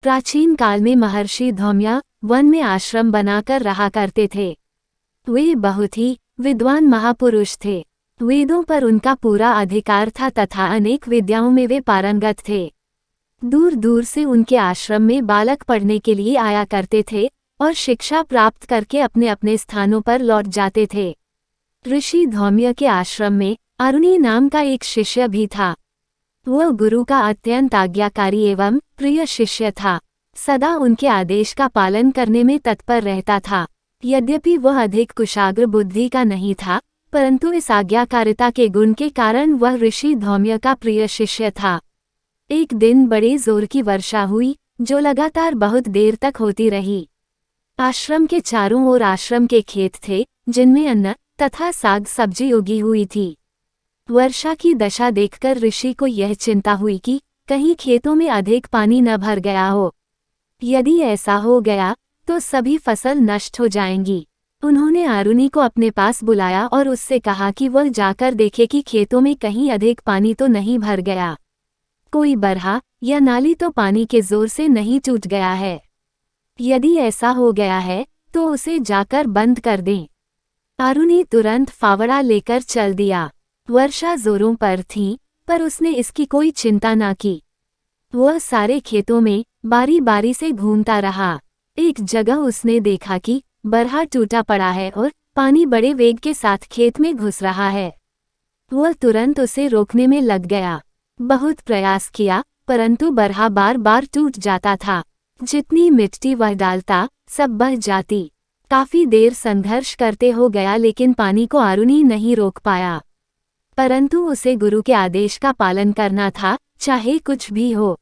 प्राचीन काल में महर्षि धौम्य वन में आश्रम बनाकर रहा करते थे। वे बहुत ही विद्वान महापुरुष थे। वेदों पर उनका पूरा अधिकार था तथा अनेक विद्याओं में वे पारंगत थे। दूर दूर से उनके आश्रम में बालक पढ़ने के लिए आया करते थे और शिक्षा प्राप्त करके अपने अपने स्थानों पर लौट जाते थे। ऋषि धौम्य के आश्रम में अरुणी नाम का एक शिष्य भी था। वह गुरु का अत्यंत आज्ञाकारी एवं प्रिय शिष्य था। सदा उनके आदेश का पालन करने में तत्पर रहता था। यद्यपि वह अधिक कुशाग्र बुद्धि का नहीं था, परंतु इस आज्ञाकारिता के गुण के कारण वह ऋषि धौम्य का प्रिय शिष्य था। एक दिन बड़े जोर की वर्षा हुई, जो लगातार बहुत देर तक होती रही। आश्रम के चारों ओर आश्रम के खेत थे, जिनमें अन्न तथा साग सब्जी उगी हुई थी। वर्षा की दशा देखकर ऋषि को यह चिंता हुई कि कहीं खेतों में अधिक पानी न भर गया हो। यदि ऐसा हो गया तो सभी फसल नष्ट हो जाएंगी। उन्होंने अरुणी को अपने पास बुलाया और उससे कहा कि वह जाकर देखे कि खेतों में कहीं अधिक पानी तो नहीं भर गया, कोई बरहा या नाली तो पानी के जोर से नहीं टूट गया है। यदि ऐसा हो गया है तो उसे जाकर बंद कर दें। अरुणी तुरंत फावड़ा लेकर चल दिया। वर्षा जोरों पर थी, पर उसने इसकी कोई चिंता न की। वह सारे खेतों में बारी बारी से घूमता रहा। एक जगह उसने देखा कि बरहा टूटा पड़ा है और पानी बड़े वेग के साथ खेत में घुस रहा है। वह तुरंत उसे रोकने में लग गया। बहुत प्रयास किया, परंतु बरहा बार बार टूट जाता था। जितनी मिट्टी वह डालता सब बह जाती। काफी देर संघर्ष करते हो गया, लेकिन पानी को अरुणी नहीं रोक पाया। परंतु उसे गुरु के आदेश का पालन करना था, चाहे कुछ भी हो।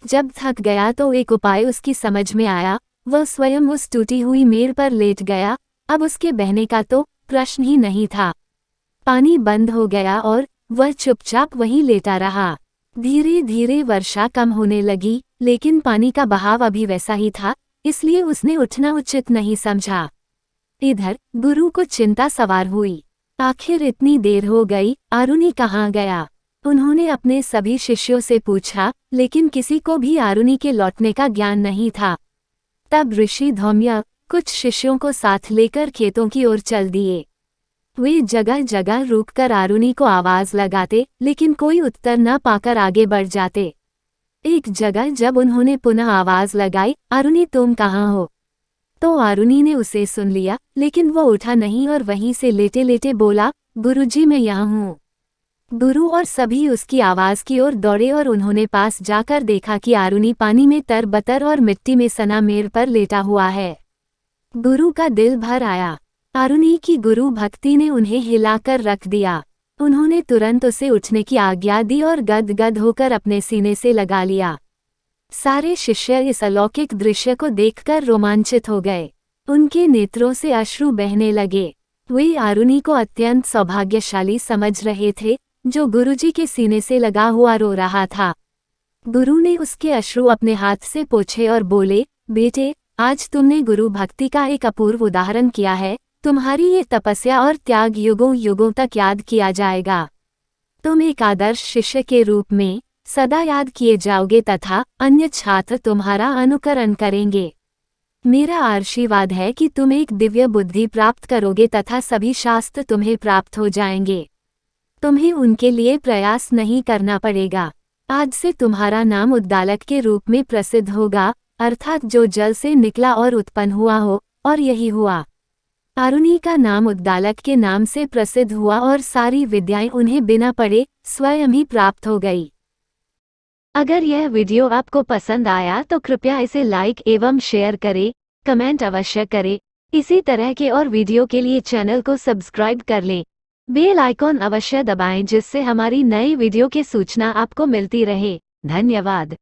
जब थक गया तो एक उपाय उसकी समझ में आया। वह स्वयं उस टूटी हुई मेड़ पर लेट गया। अब उसके बहने का तो प्रश्न ही नहीं था। पानी बंद हो गया और वह चुपचाप वहीं लेटा रहा। धीरे धीरे वर्षा कम होने लगी, लेकिन पानी का बहाव अभी वैसा ही था, इसलिए उसने उठना उचित नहीं समझा। इधर गुरु को चिंता सवार हुई। आखिर इतनी देर हो गई, अरुणी कहाँ गया? उन्होंने अपने सभी शिष्यों से पूछा, लेकिन किसी को भी अरुणी के लौटने का ज्ञान नहीं था। तब ऋषि धौम्य कुछ शिष्यों को साथ लेकर खेतों की ओर चल दिए। वे जगह जगह रुककर अरुणी को आवाज लगाते, लेकिन कोई उत्तर न पाकर आगे बढ़ जाते। एक जगह जब उन्होंने पुनः आवाज लगाई, अरुणी तुम कहाँ हो? तो अरुणी ने उसे सुन लिया, लेकिन वो उठा नहीं और वहीं से लेटे लेटे बोला, गुरुजी मैं यहाँ हूँ। गुरु और सभी उसकी आवाज की ओर दौड़े और उन्होंने पास जाकर देखा कि अरुणी पानी में तरबतर और मिट्टी में सना मेड़ पर लेटा हुआ है। गुरु का दिल भर आया। अरुणी की गुरु भक्ति ने उन्हें हिलाकर रख दिया। उन्होंने तुरंत उसे उठने की आज्ञा दी और गदगद होकर अपने सीने से लगा लिया। सारे शिष्य इस अलौकिक दृश्य को देखकर रोमांचित हो गए। उनके नेत्रों से अश्रु बहने लगे। वे अरुणी को अत्यंत सौभाग्यशाली समझ रहे थे, जो गुरुजी के सीने से लगा हुआ रो रहा था। गुरु ने उसके अश्रु अपने हाथ से पोंछे और बोले, बेटे आज तुमने गुरु भक्ति का एक अपूर्व उदाहरण किया है। तुम्हारी ये तपस्या और त्याग युगों युगों तक याद किया जाएगा। तुम एक आदर्श शिष्य के रूप में सदा याद किए जाओगे तथा अन्य छात्र तुम्हारा अनुकरण करेंगे। मेरा आशीर्वाद है कि तुम एक दिव्य बुद्धि प्राप्त करोगे तथा सभी शास्त्र तुम्हें प्राप्त हो जाएंगे। तुम्हें उनके लिए प्रयास नहीं करना पड़ेगा। आज से तुम्हारा नाम उद्दालक के रूप में प्रसिद्ध होगा, अर्थात जो जल से निकला और उत्पन्न हुआ हो, और यही हुआ। अरुणी का नाम उद्दालक के नाम से प्रसिद्ध हुआ और सारी विद्याएं उन्हें बिना पढ़े स्वयं ही प्राप्त हो गई। अगर यह वीडियो आपको पसंद आया तो कृपया इसे लाइक एवं शेयर करें, कमेंट अवश्य करें। इसी तरह के और वीडियो के लिए चैनल को सब्सक्राइब कर लें। बेल आइकॉन अवश्य दबाएं, जिससे हमारी नई वीडियो की सूचना आपको मिलती रहे। धन्यवाद।